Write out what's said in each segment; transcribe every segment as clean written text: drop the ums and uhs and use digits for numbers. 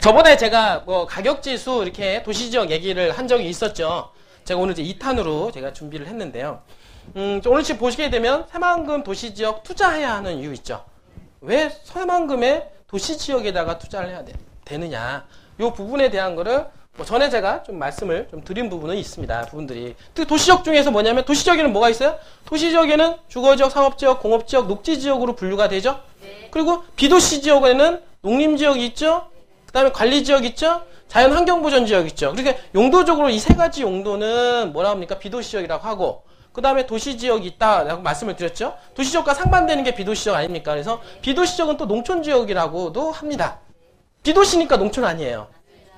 저번에 제가 뭐 가격지수 이렇게 도시지역 얘기를 한 적이 있었죠. 제가 오늘 이제 2탄으로 제가 준비를 했는데요. 오늘 지금 보시게 되면 새만금 도시지역 투자해야 하는 이유 있죠. 왜 새만금에 도시지역에다가 투자를 해야 되느냐. 이 부분에 대한 거를 뭐 전에 제가 좀 말씀을 좀 드린 부분은 있습니다. 부분들이. 도시지역 중에서 뭐냐면 도시지역에는 뭐가 있어요? 도시지역에는 주거지역, 상업지역, 공업지역, 녹지지역으로 분류가 되죠. 네. 그리고 비도시지역에는 농림지역이 있죠. 그 다음에 관리지역 있죠. 자연환경보전지역 있죠. 그러니까 용도적으로 이 세 가지 용도는 뭐라 합니까? 비도시지역이라고 하고 그 다음에 도시지역이 있다라고 말씀을 드렸죠. 도시지역과 상반되는 게 비도시지역 아닙니까? 그래서 비도시지역은 또 농촌지역이라고도 합니다. 비도시니까 농촌 아니에요.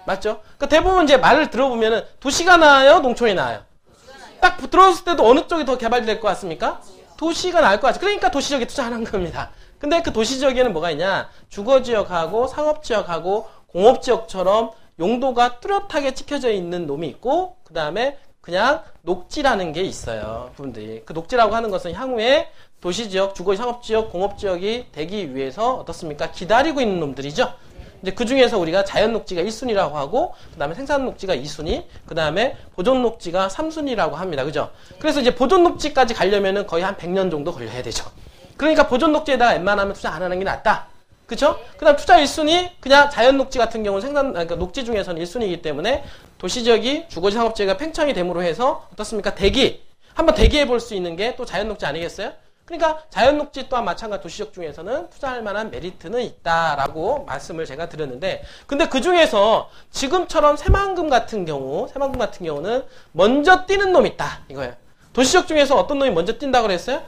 맞죠? 그러니까 대부분 이제 말을 들어보면은 도시가 나아요? 농촌이 나아요? 딱 들어왔을 때도 어느 쪽이 더 개발될 것 같습니까? 도시가 나을 것 같죠. 그러니까 도시지역에 투자하는 겁니다. 근데 그 도시지역에는 뭐가 있냐? 주거지역하고 상업지역하고 공업지역처럼 용도가 뚜렷하게 찍혀져 있는 놈이 있고 그 다음에 그냥 녹지라는 게 있어요. 부분들이. 그 녹지라고 하는 것은 향후에 도시지역, 주거지, 상업지역, 공업지역이 되기 위해서 어떻습니까? 기다리고 있는 놈들이죠. 이제 그 중에서 우리가 자연녹지가 1순위라고 하고, 그 다음에 생산녹지가 2순위, 그 다음에 보존녹지가 3순위라고 합니다. 그죠? 그래서 이제 보존녹지까지 가려면은 거의 한 100년 정도 걸려야 되죠. 그러니까 보존녹지에다가 웬만하면 투자 안 하는 게 낫다. 그쵸? 그 다음 투자 1순위, 그냥 자연녹지 같은 경우는 그러니까 녹지 중에서는 1순위이기 때문에 도시지역이 주거지 상업지역이 팽창이 됨으로 해서 어떻습니까? 한번 대기해 볼 수 있는 게 또 자연녹지 아니겠어요? 그러니까 자연녹지 또한 마찬가지 도시지역 중에서는 투자할 만한 메리트는 있다라고 말씀을 제가 드렸는데 근데 그 중에서 지금처럼 새만금 같은 경우는 먼저 뛰는 놈이 있다. 이거예요. 도시지역 중에서 어떤 놈이 먼저 뛴다고 그랬어요?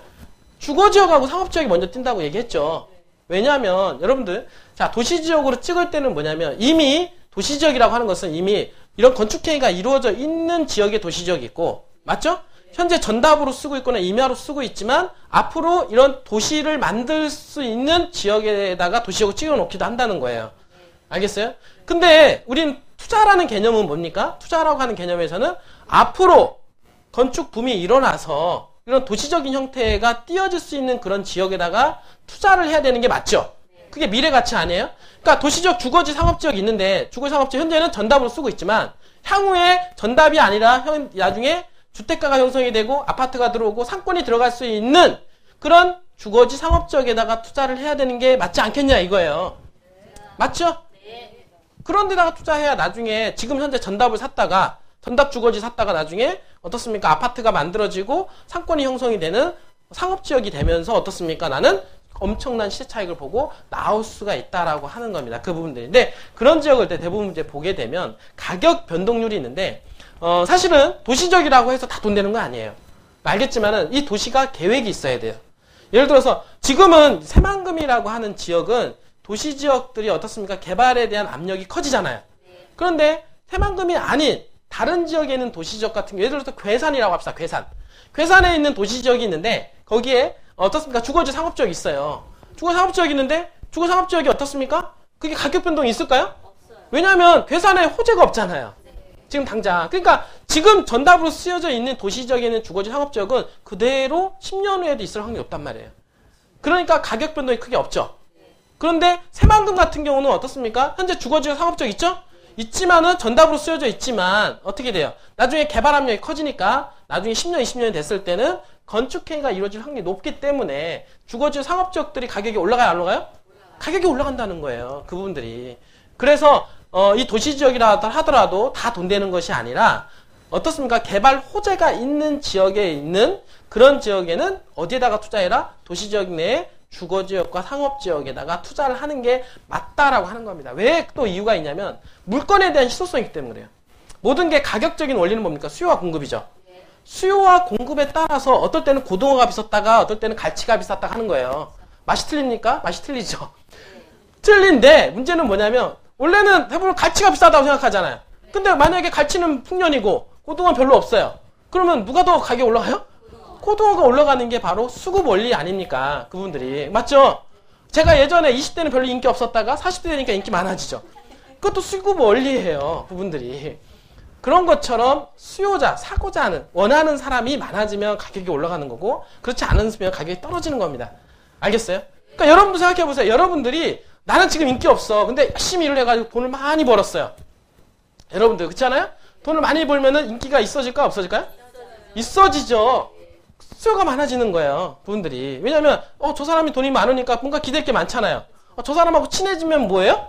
주거지역하고 상업지역이 먼저 뛴다고 얘기했죠. 왜냐하면 여러분들 자 도시지역으로 찍을 때는 뭐냐면 이미 도시지역이라고 하는 것은 이미 이런 건축행위가 이루어져 있는 지역의 도시지역이 있고 맞죠? 현재 전답으로 쓰고 있거나 임야로 쓰고 있지만 앞으로 이런 도시를 만들 수 있는 지역에다가 도시지역을 찍어놓기도 한다는 거예요. 알겠어요? 근데 우린 투자라는 개념은 뭡니까? 투자라고 하는 개념에서는 앞으로 건축 붐이 일어나서 이런 도시적인 형태가 띄어질 수 있는 그런 지역에다가 투자를 해야 되는 게 맞죠? 그게 미래 가치 아니에요? 그러니까 도시적 주거지 상업지역이 있는데 주거지 상업지역 현재는 전답으로 쓰고 있지만 향후에 전답이 아니라 나중에 주택가가 형성이 되고 아파트가 들어오고 상권이 들어갈 수 있는 그런 주거지 상업지역에다가 투자를 해야 되는 게 맞지 않겠냐 이거예요. 맞죠? 그런 데다가 투자해야 나중에 지금 현재 전답을 샀다가 전답 주거지 샀다가 나중에 어떻습니까? 아파트가 만들어지고 상권이 형성이 되는 상업지역이 되면서 어떻습니까? 나는 엄청난 시세 차익을 보고 나올 수가 있다라고 하는 겁니다. 그 부분들인데 그런 지역을 대부분 이제 보게 되면 가격 변동률이 있는데 사실은 도시적이라고 해서 다 돈 되는 거 아니에요. 알겠지만은 이 도시가 계획이 있어야 돼요. 예를 들어서 지금은 새만금이라고 하는 지역은 도시지역들이 어떻습니까? 개발에 대한 압력이 커지잖아요. 그런데 새만금이 아닌 다른 지역에는 도시지역 같은 게 예를 들어서 괴산이라고 합시다. 괴산에 있는 도시지역이 있는데 거기에 어떻습니까? 주거지 상업지역이 있어요. 주거 상업지역이 있는데 주거 상업지역이 어떻습니까? 그게 가격 변동이 있을까요? 없어요. 왜냐하면 괴산에 호재가 없잖아요. 지금 당장. 그러니까 지금 전답으로 쓰여져 있는 도시지역에는 주거지 상업지역은 그대로 10년 후에도 있을 확률이 없단 말이에요. 그러니까 가격 변동이 크게 없죠. 그런데 새만금 같은 경우는 어떻습니까? 현재 주거지역 상업지역 있죠? 있지만은 전답으로 쓰여져 있지만 어떻게 돼요? 나중에 개발 압력이 커지니까 나중에 10년, 20년이 됐을 때는 건축행위가 이루어질 확률이 높기 때문에 주거지역 상업지역들이 가격이 올라가요? 안 올라가요? 가격이 올라간다는 거예요. 그 부분들이. 그래서 이 도시지역이라 하더라도 다 돈 되는 것이 아니라 어떻습니까? 개발 호재가 있는 지역에 있는 그런 지역에는 어디에다가 투자해라? 도시지역 내에 주거지역과 상업지역에다가 투자를 하는 게 맞다라고 하는 겁니다. 왜 또 이유가 있냐면 물건에 대한 희소성이기 때문에 그래요. 모든 게 가격적인 원리는 뭡니까? 수요와 공급이죠. 수요와 공급에 따라서 어떨 때는 고등어가 비쌌다가 어떨 때는 갈치가 비쌌다가 하는 거예요. 맛이 틀립니까? 맛이 틀리죠. 틀린데 문제는 뭐냐면 원래는 대부분 갈치가 비싸다고 생각하잖아요. 근데 만약에 갈치는 풍년이고 고등어는 별로 없어요. 그러면 누가 더 가격이 올라가요? 고등어가 올라가는 게 바로 수급 원리 아닙니까? 그분들이. 맞죠? 제가 예전에 20대는 별로 인기 없었다가 40대 되니까 인기 많아지죠. 그것도 수급 원리예요. 그분들이. 그런 것처럼 수요자, 사고자 하는, 원하는 사람이 많아지면 가격이 올라가는 거고 그렇지 않으면 가격이 떨어지는 겁니다. 알겠어요? 그러니까 여러분도 생각해 보세요. 여러분들이 나는 지금 인기 없어. 근데 열심히 일을 해가지고 돈을 많이 벌었어요. 여러분들 그렇지 않아요? 돈을 많이 벌면은 인기가 있어질까 없어질까요? 있어지죠. 수요가 많아지는 거예요. 분들이. 왜냐면 저 사람이 돈이 많으니까 뭔가 기댈 게 많잖아요. 저 사람하고 친해지면 뭐예요?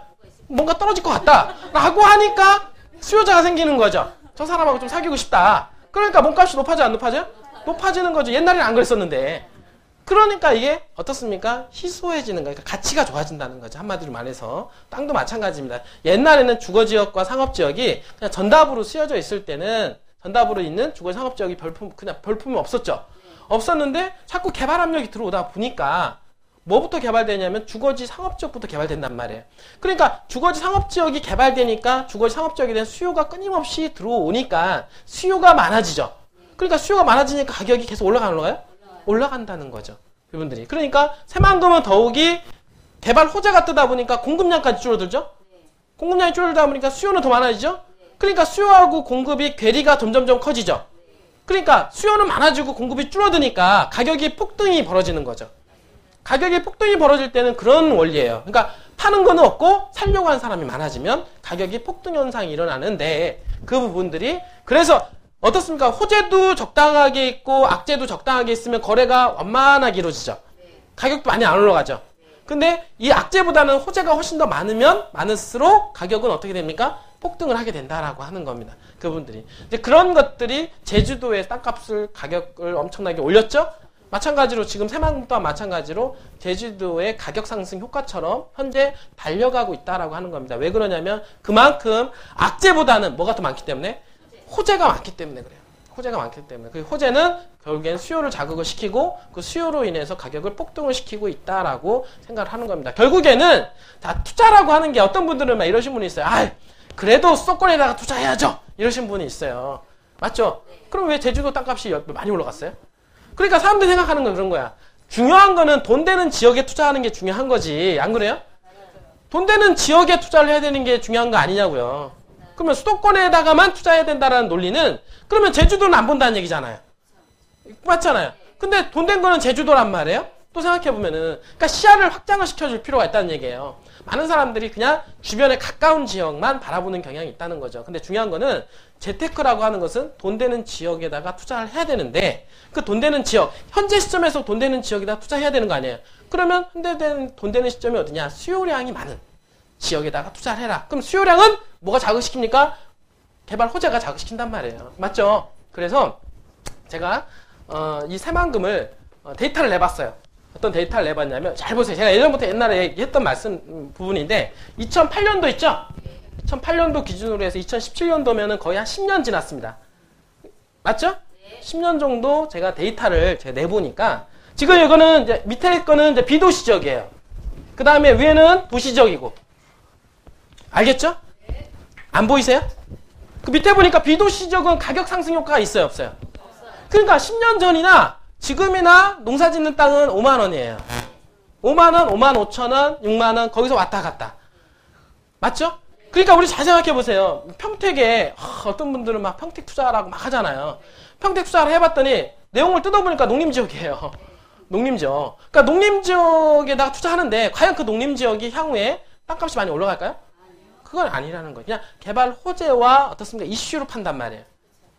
뭔가 떨어질 것 같다 라고 하니까 수요자가 생기는 거죠. 저 사람하고 좀 사귀고 싶다. 그러니까 몸값이 높아져 안 높아져요? 높아지는 거죠. 옛날에는 안 그랬었는데. 그러니까 이게 어떻습니까? 희소해지는 거예요. 그러니까 가치가 좋아진다는 거죠. 한마디로 말해서. 땅도 마찬가지입니다. 옛날에는 주거지역과 상업지역이 그냥 전답으로 쓰여져 있을 때는 전답으로 있는 주거 상업지역이 그냥 별품이 없었죠. 없었는데 자꾸 개발 압력이 들어오다 보니까 뭐부터 개발되냐면 주거지 상업지역부터 개발된단 말이에요. 그러니까 주거지 상업지역이 개발되니까 주거지 상업지역에 대한 수요가 끊임없이 들어오니까 수요가 많아지죠. 그러니까 수요가 많아지니까 가격이 계속 올라가요? 올라간다는 거죠. 이분들이. 그러니까 새만금은 더욱이 개발 호재가 뜨다 보니까 공급량까지 줄어들죠. 공급량이 줄어들다 보니까 수요는 더 많아지죠. 그러니까 수요하고 공급이 괴리가 점점점 커지죠. 그러니까 수요는 많아지고 공급이 줄어드니까 가격이 폭등이 벌어지는 거죠. 가격이 폭등이 벌어질 때는 그런 원리예요. 그러니까 파는 거는 없고 살려고 하는 사람이 많아지면 가격이 폭등 현상이 일어나는데 그 부분들이 그래서 어떻습니까? 호재도 적당하게 있고 악재도 적당하게 있으면 거래가 완만하게 이루어지죠. 가격도 많이 안 올라가죠. 근데 이 악재보다는 호재가 훨씬 더 많으면 많을수록 가격은 어떻게 됩니까? 폭등을 하게 된다라고 하는 겁니다. 그분들이. 이제 그런 것들이 제주도의 땅값을 가격을 엄청나게 올렸죠? 마찬가지로 지금 새만금 또한 마찬가지로 제주도의 가격 상승 효과처럼 현재 달려가고 있다라고 하는 겁니다. 왜 그러냐면 그만큼 악재보다는 뭐가 더 많기 때문에? 호재가 많기 때문에 그래요. 호재가 많기 때문에. 그 호재는 결국엔 수요를 자극을 시키고 그 수요로 인해서 가격을 폭등을 시키고 있다라고 생각을 하는 겁니다. 결국에는 다 투자라고 하는 게 어떤 분들은 막 이러신 분이 있어요. 그래도 수도권에다가 투자해야죠. 이러신 분이 있어요. 맞죠? 그럼 왜 제주도 땅값이 많이 올라갔어요? 그러니까 사람들이 생각하는 건 그런 거야. 중요한 거는 돈 되는 지역에 투자하는 게 중요한 거지. 안 그래요? 돈 되는 지역에 투자를 해야 되는 게 중요한 거 아니냐고요. 그러면 수도권에다가만 투자해야 된다는 논리는 그러면 제주도는 안 본다는 얘기잖아요. 맞잖아요. 근데 돈 된 거는 제주도란 말이에요. 또 생각해보면은 그러니까 시야를 확장을 시켜줄 필요가 있다는 얘기예요. 많은 사람들이 그냥 주변에 가까운 지역만 바라보는 경향이 있다는 거죠. 근데 중요한 거는 재테크라고 하는 것은 돈 되는 지역에다가 투자를 해야 되는데 그 돈 되는 지역, 현재 시점에서 돈 되는 지역에다 투자해야 되는 거 아니에요. 그러면 돈 되는 시점이 어디냐? 수요량이 많은 지역에다가 투자를 해라. 그럼 수요량은 뭐가 자극시킵니까? 개발 호재가 자극시킨단 말이에요. 맞죠? 그래서 제가 이 새만금을 데이터를 내봤어요. 어떤 데이터를 내봤냐면 잘 보세요. 제가 예전부터 옛날에 했던 말씀 부분인데 2008년도 있죠? 2008년도 기준으로 해서 2017년도면은 거의 한 10년 지났습니다. 맞죠? 10년 정도 제가 데이터를 제가 내보니까 지금 이거는 이제 밑에 거는 이제 비도시 지역이에요. 그 다음에 위에는 도시 지역이고. 알겠죠? 안 보이세요? 그 밑에 보니까 비도시 지역은 가격 상승 효과가 있어요, 없어요? 그러니까 10년 전이나 지금이나 농사 짓는 땅은 5만 원이에요. 5만 원, 5만 5천 원, 6만 원 거기서 왔다 갔다. 맞죠? 그러니까 우리 잘 생각해 보세요. 평택에 어떤 분들은 막 평택 투자라고 막 하잖아요. 평택 투자를 해봤더니 내용을 뜯어보니까 농림지역이에요. 농림지역. 그러니까 농림지역에다가 투자하는데 과연 그 농림지역이 향후에 땅값이 많이 올라갈까요? 그건 아니라는 거예요. 그냥 개발 호재와 어떻습니까? 이슈로 판단 말이에요.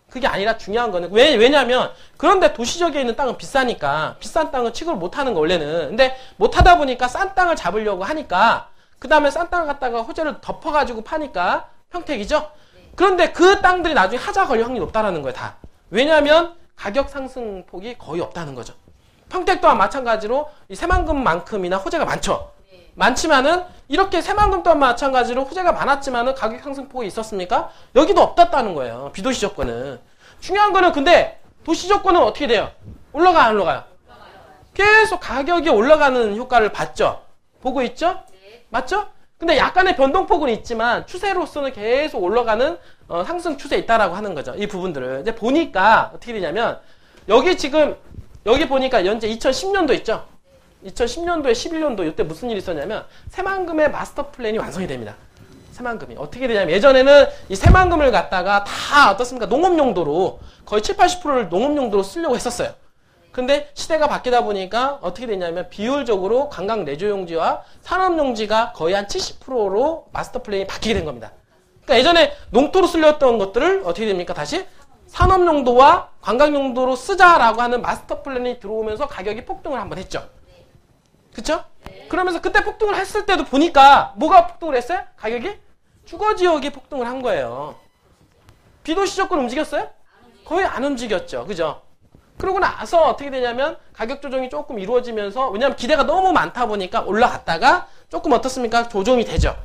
그게 아니라 중요한 거는 왜냐면 그런데 도시지역에 있는 땅은 비싸니까 비싼 땅은 취급을 못하는 거 원래는. 근데 못하다 보니까 싼 땅을 잡으려고 하니까 그 다음에 싼 땅을 갖다가 호재를 덮어가지고 파니까 평택이죠. 그런데 그 땅들이 나중에 하자 걸릴 확률이 높다라는 거예요. 다. 왜냐하면 가격 상승폭이 거의 없다는 거죠. 평택 또한 마찬가지로 이 새만금만큼이나 호재가 많죠. 많지만은 이렇게 새만금 또한 마찬가지로 호재가 많았지만은 가격 상승폭이 있었습니까? 여기도 없었다는 거예요. 비도시 조건은. 중요한 거는 근데 도시 조건은 어떻게 돼요? 올라가 안 올라가요? 계속 가격이 올라가는 효과를 봤죠? 보고 있죠? 맞죠? 근데 약간의 변동폭은 있지만 추세로서는 계속 올라가는 상승 추세에 있다라고 하는 거죠. 이 부분들을. 이제 보니까 어떻게 되냐면 여기 지금 여기 보니까 현재 2010년도 있죠? 2010년도에 11년도 이때 무슨 일이 있었냐면 새만금의 마스터 플랜이 완성이 됩니다. 새만금이. 어떻게 되냐면 예전에는 이 새만금을 갖다가 다 어떻습니까? 농업용도로 거의 7, 80%를 농업용도로 쓰려고 했었어요. 근데 시대가 바뀌다 보니까 어떻게 되냐면 비율적으로 관광 내조용지와 산업용지가 거의 한 70%로 마스터 플랜이 바뀌게 된 겁니다. 그러니까 예전에 농토로 쓸렸던 것들을 어떻게 됩니까? 다시 산업용도와 관광용도로 쓰자라고 하는 마스터 플랜이 들어오면서 가격이 폭등을 한번 했죠. 그쵸? 그러면서 그때 폭등을 했을 때도 보니까 뭐가 폭등을 했어요? 가격이? 주거지역이 폭등을 한 거예요. 비도시 조건 움직였어요? 거의 안 움직였죠. 그죠? 그러고 나서 어떻게 되냐면 가격 조정이 조금 이루어지면서 왜냐하면 기대가 너무 많다 보니까 올라갔다가 조금 어떻습니까? 조정이 되죠.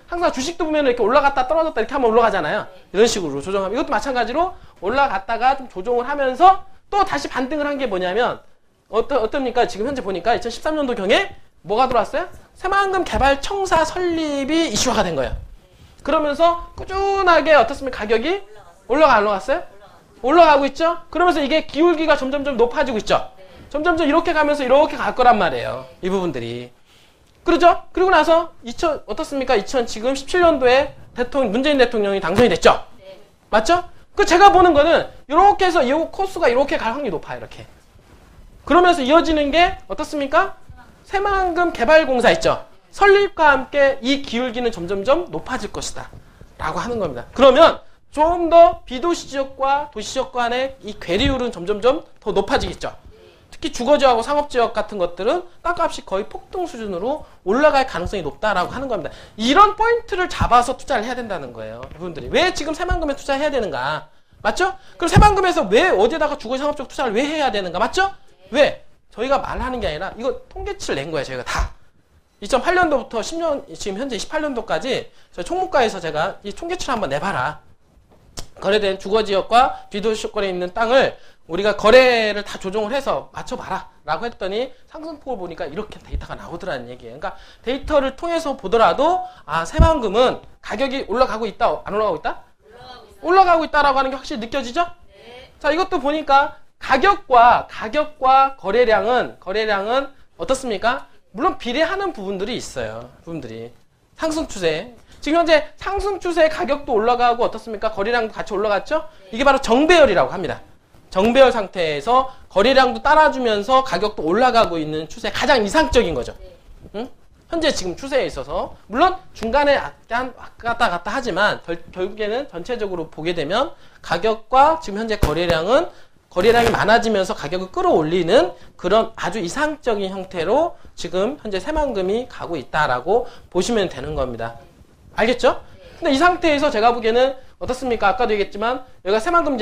항상 주식도 보면 이렇게 올라갔다 떨어졌다 이렇게 하면 올라가잖아요. 이런 식으로 조정하면 이것도 마찬가지로 올라갔다가 좀 조정을 하면서 또 다시 반등을 한 게 뭐냐면 어떻습니까? 지금 현재 보니까 2013년도 경에 뭐가 들어왔어요? 새만금 개발청사 설립이 이슈화가 된 거예요. 그러면서 꾸준하게 어떻습니까? 가격이 올라가 안 올라갔어요? 올라가고 있죠? 그러면서 이게 기울기가 점점점 높아지고 있죠? 점점점 이렇게 가면서 이렇게 갈 거란 말이에요. 이 부분들이. 그러죠? 그리고 나서 어떻습니까? 지금 17년도에 문재인 대통령이 당선이 됐죠? 맞죠? 제가 보는 거는 이렇게 해서 이 코스가 이렇게 갈 확률이 높아요. 이렇게. 그러면서 이어지는 게 어떻습니까? 새만금 개발공사 있죠? 설립과 함께 이 기울기는 점점점 높아질 것이다. 라고 하는 겁니다. 그러면 좀 더 비도시 지역과 도시 지역 간의 이 괴리율은 점점점 더 높아지겠죠. 특히 주거지역하고 상업지역 같은 것들은 땅값이 거의 폭등 수준으로 올라갈 가능성이 높다라고 하는 겁니다. 이런 포인트를 잡아서 투자를 해야 된다는 거예요. 이분들이. 왜 지금 새만금에 투자해야 되는가? 맞죠? 그럼 새만금에서 왜 어디에다가 주거지 상업지역 투자를 왜 해야 되는가? 맞죠? 왜? 저희가 말하는 게 아니라 이거 통계치를 낸 거예요. 저희가 다. 2008년도부터 10년, 지금 현재 18년도까지 저희 총무과에서 제가 이 통계치를 한번 내봐라. 거래된 주거지역과 비도시권에 있는 땅을 우리가 거래를 다 조정을 해서 맞춰봐라 라고 했더니 상승폭을 보니까 이렇게 데이터가 나오더라는 얘기예요. 그러니까 데이터를 통해서 보더라도 새만금은 가격이 올라가고 있다, 안 올라가고 있다? 올라가고 있다라고 하는 게 확실히 느껴지죠? 네. 자, 이것도 보니까 가격과 거래량은 어떻습니까? 물론 비례하는 부분들이 있어요. 부분들이. 상승 추세. 지금 현재 상승 추세 가격도 올라가고 어떻습니까? 거래량도 같이 올라갔죠? 이게 바로 정배열이라고 합니다. 정배열 상태에서 거래량도 따라주면서 가격도 올라가고 있는 추세 가장 이상적인 거죠. 응? 현재 지금 추세에 있어서 물론 중간에 약간 왔다 갔다 하지만 결국에는 전체적으로 보게 되면 가격과 지금 현재 거래량이 많아지면서 가격을 끌어올리는 그런 아주 이상적인 형태로 지금 현재 새만금이 가고 있다라고 보시면 되는 겁니다. 알겠죠? 근데 이 상태에서 제가 보기에는 어떻습니까? 아까도 얘기했지만 여기가 새만금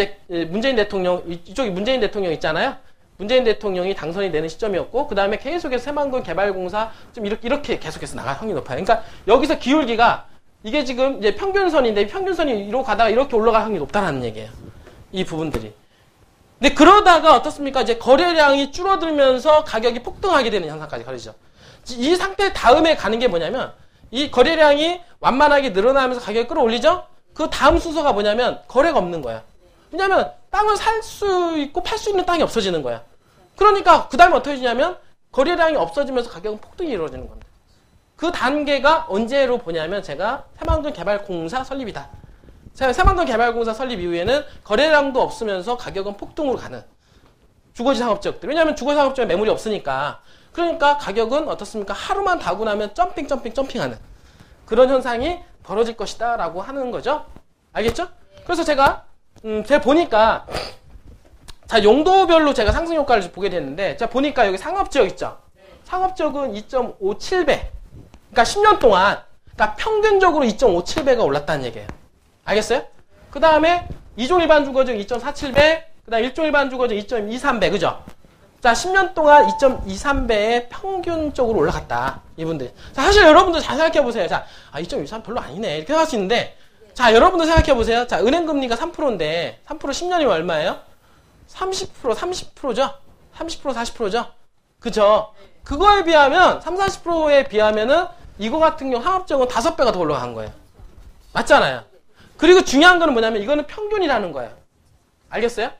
문재인 대통령 이쪽이 문재인 대통령 있잖아요. 문재인 대통령이 당선이 되는 시점이었고 그 다음에 계속해서 새만금 개발공사 좀 이렇게 계속해서 나갈 확률이 높아요. 그러니까 여기서 기울기가 이게 지금 이제 평균선인데 평균선이 이러고 가다가 이렇게 올라갈 확률이 높다는 얘기예요. 이 부분들이. 근데 그러다가 어떻습니까? 이제 거래량이 줄어들면서 가격이 폭등하게 되는 현상까지 가르치죠. 이 상태 다음에 가는 게 뭐냐면 이 거래량이 완만하게 늘어나면서 가격을 끌어올리죠? 그 다음 순서가 뭐냐면 거래가 없는 거야. 왜냐면 땅을 살 수 있고 팔 수 있는 땅이 없어지는 거야. 그러니까 그 다음에 어떻게 되냐면 거래량이 없어지면서 가격은 폭등이 이루어지는 겁니다. 그 단계가 언제로 보냐면 제가 새만금 개발공사 설립이다. 새만금 개발공사 설립 이후에는 거래량도 없으면서 가격은 폭등으로 가는 주거지 상업지역들. 왜냐하면 주거지 상업지역에 매물이 없으니까. 그러니까 가격은 어떻습니까? 하루만 다고 나면 점핑하는 그런 현상이 벌어질 것이다 라고 하는 거죠. 알겠죠? 그래서 제가 보니까 자 용도별로 제가 상승 효과를 보게 됐는데 자 보니까 여기 상업지역 있죠? 상업지역은 2.57배 그러니까 10년 동안 그러니까 평균적으로 2.57배가 올랐다는 얘기예요. 알겠어요? 그 다음에 2종 일반 주거지역 2.47배 그 다음 1종 일반 주거지역 2.23배 그죠? 자 10년 동안 2.23배에 평균적으로 올라갔다. 이분들. 자, 사실 여러분들 잘 생각해보세요. 자, 2.23 별로 아니네. 이렇게 생각할 수 있는데 자 여러분들 생각해보세요. 자 은행금리가 3%인데 3% 10년이면 얼마예요? 30%죠? 30% 40%죠? 그죠? 그거에 비하면 30-40%에 비하면은 이거 같은 경우 상업지역은 5배가 더 올라간 거예요. 맞잖아요. 그리고 중요한 거는 뭐냐면 이거는 평균이라는 거예요. 알겠어요?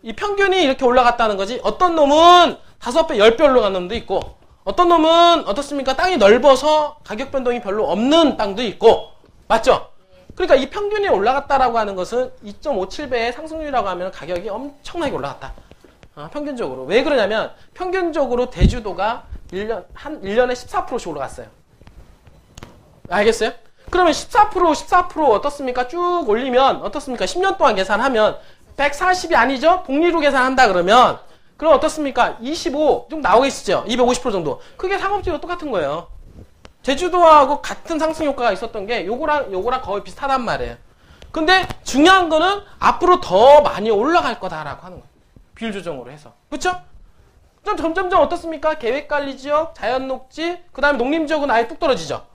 이 평균이 이렇게 올라갔다는 거지 어떤 놈은 5배, 10배 올라간 놈도 있고 어떤 놈은 어떻습니까? 땅이 넓어서 가격 변동이 별로 없는 땅도 있고 맞죠? 그러니까 이 평균이 올라갔다라고 하는 것은 2.57배의 상승률이라고 하면 가격이 엄청나게 올라갔다. 평균적으로. 왜 그러냐면 평균적으로 대주도가 1년에 14%씩 올라갔어요. 알겠어요? 그러면 14% 어떻습니까? 쭉 올리면 어떻습니까? 10년 동안 계산하면 140이 아니죠? 복리로 계산한다 그러면 그럼 어떻습니까? 25 좀 나오겠죠? 250% 정도. 그게 상업지도 똑같은 거예요. 제주도하고 같은 상승 효과가 있었던 게 요거랑 거의 비슷하단 말이에요. 근데 중요한 거는 앞으로 더 많이 올라갈 거다라고 하는 거예요. 비율 조정으로 해서. 그렇죠? 그럼 점점점 어떻습니까? 계획관리지역, 자연녹지, 그 다음에 농림지역은 아예 뚝 떨어지죠.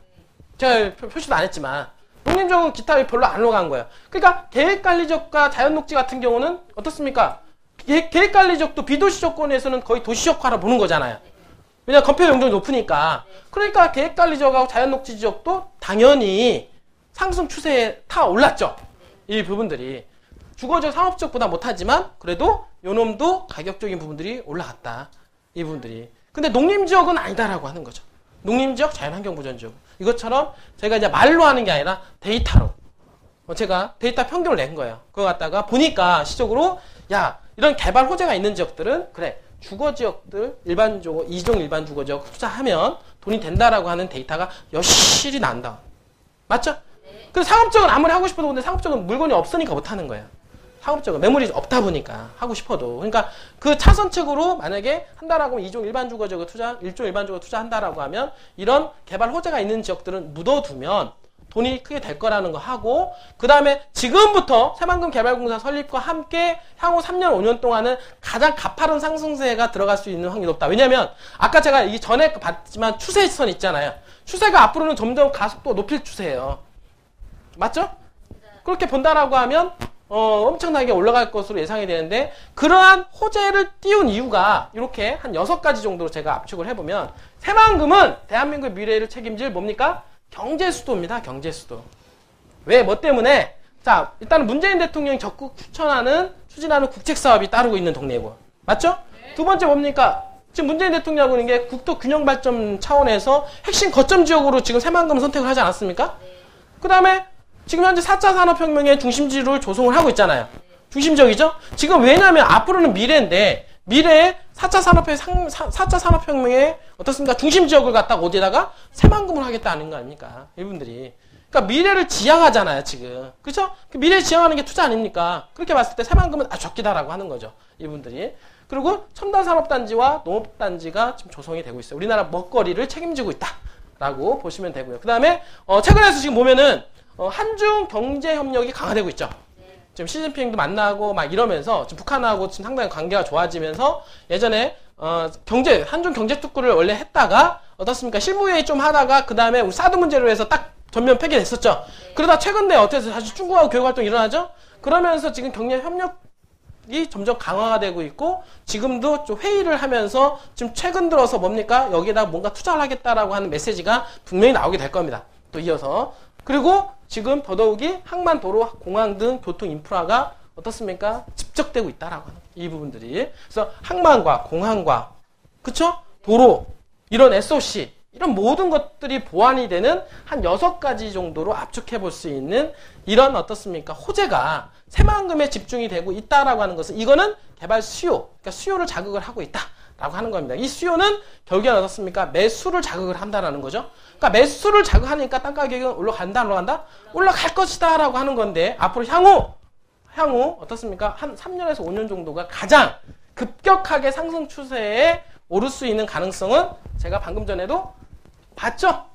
제가 표시도 안 했지만 농림지역은 기타 별로 안 올라간 거예요. 그러니까 계획관리지역과 자연녹지 같은 경우는 어떻습니까? 계획관리지역도 비도시 조건에서는 거의 도시적화로 보는 거잖아요. 왜냐면 건폐 용적이 높으니까. 그러니까 계획관리지역하고 자연녹지 지역도 당연히 상승 추세에 타 올랐죠. 이 부분들이. 주거지역, 상업지역보다 못하지만 그래도 요놈도 가격적인 부분들이 올라갔다. 이 부분들이. 근데 농림지역은 아니다라고 하는 거죠. 농림지역, 자연환경보전지역. 이것처럼 제가 이제 말로 하는 게 아니라 데이터로. 제가 데이터 평균을 낸 거예요. 그거 갖다가 보니까 시적으로 야, 이런 개발 호재가 있는 지역들은 그래. 주거지역들 일반적으로 2종 일반 주거지역 투자하면 돈이 된다라고 하는 데이터가 여실히 난다. 맞죠? 그래서 상업적은 아무리 하고 싶어도 근데 상업적은 물건이 없으니까 못하는 거예요. 상업적은 매물이 없다 보니까 하고 싶어도. 그러니까 그 차선책으로 만약에 한다라고 하면 2종 일반 주거지역을 1종 일반 주거 투자한다라고 하면 이런 개발 호재가 있는 지역들은 묻어두면 돈이 크게 될 거라는 거 하고 그 다음에 지금부터 새만금 개발공사 설립과 함께 향후 3년, 5년 동안은 가장 가파른 상승세가 들어갈 수 있는 확률이 높다. 왜냐면 아까 제가 이 전에 봤지만 추세선 있잖아요. 추세가 앞으로는 점점 가속도 높일 추세예요. 맞죠? 그렇게 본다라고 하면 엄청나게 올라갈 것으로 예상이 되는데 그러한 호재를 띄운 이유가 이렇게 한 6가지 정도로 제가 압축을 해보면 새만금은 대한민국의 미래를 책임질 뭡니까? 경제수도입니다. 경제수도. 왜? 뭐 때문에? 자, 일단은 문재인 대통령이 적극 추진하는 국책사업이 따르고 있는 동네이고. 맞죠? 네. 두 번째 뭡니까? 지금 문재인 대통령하고 있는 게 국토 균형 발전 차원에서 핵심 거점 지역으로 지금 새만금을 선택을 하지 않았습니까? 네. 그 다음에 지금 현재 4차 산업혁명의 중심지를 조성을 하고 있잖아요. 네. 중심적이죠? 지금 왜냐면 앞으로는 미래인데 미래에 4차 산업혁명의 어떻습니까? 중심지역을 갖다가 어디에다가 새만금을 하겠다는 거 아닙니까? 이분들이. 그러니까 미래를 지향하잖아요, 지금. 그렇죠? 미래를 지향하는 게 투자 아닙니까? 그렇게 봤을 때 새만금은 아주 적기다라고 하는 거죠. 이분들이. 그리고 첨단산업단지와 농업단지가 지금 조성이 되고 있어요. 우리나라 먹거리를 책임지고 있다라고 보시면 되고요. 그 다음에 최근에서 지금 보면은 한중 경제협력이 강화되고 있죠. 지금 시진핑도 만나고 막 이러면서 지금 북한하고 지금 상당히 관계가 좋아지면서 예전에 한중 경제특구를 원래 했다가 어떻습니까? 실무회의 좀 하다가 그 다음에 우리 사드 문제로 해서 딱 전면 폐기됐었죠. 그러다 최근에 어떻게 해서 다시 중국하고 교육활동이 일어나죠? 그러면서 지금 경제 협력이 점점 강화가 되고 있고 지금도 좀 회의를 하면서 지금 최근 들어서 뭡니까? 여기에다 뭔가 투자를 하겠다라고 하는 메시지가 분명히 나오게 될 겁니다. 또 이어서. 그리고 지금 더더욱이 항만, 도로, 공항 등 교통 인프라가 어떻습니까? 집적되고 있다라고 하는 이 부분들이. 그래서 항만과 공항과 그쵸? 도로 이런 SOC 이런 모든 것들이 보완이 되는 한 6가지 정도로 압축해 볼 수 있는 이런 어떻습니까? 호재가 새만금에 집중이 되고 있다라고 하는 것은 이거는 개발 수요, 그러니까 수요를 자극을 하고 있다라고 하는 겁니다. 이 수요는 결국엔 어떻습니까? 매수를 자극을 한다라는 거죠. 그러니까 매수를 자극하니까 땅 가격은 올라간다, 안 올라간다? 올라갈 것이다라고 하는 건데 앞으로 향후 어떻습니까? 한 3년에서 5년 정도가 가장 급격하게 상승 추세에 오를 수 있는 가능성은 제가 방금 전에도 봤죠?